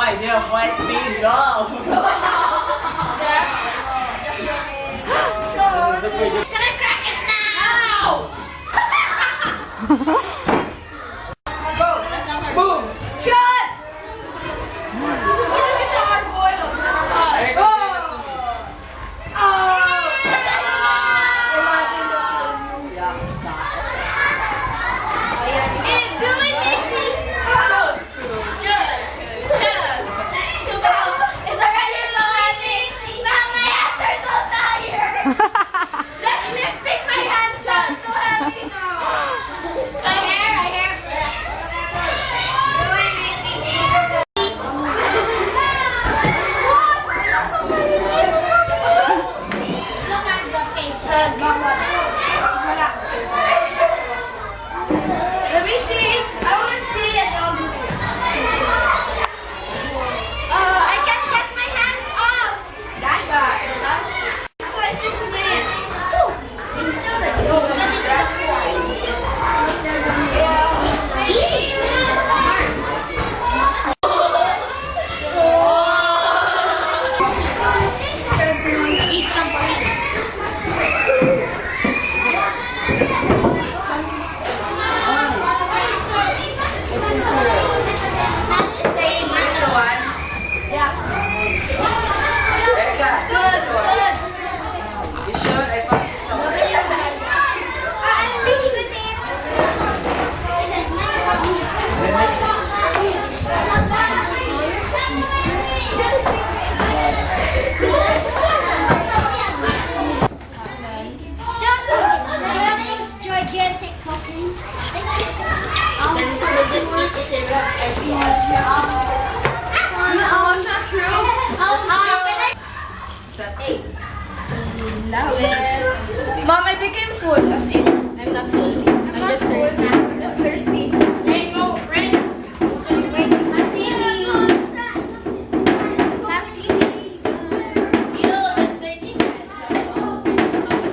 idea of what being love. Can I crack it now? Go. That's not hard. Boom. Shot. Look at the hard boil. There you go. Mom, I became full as in I'm not full.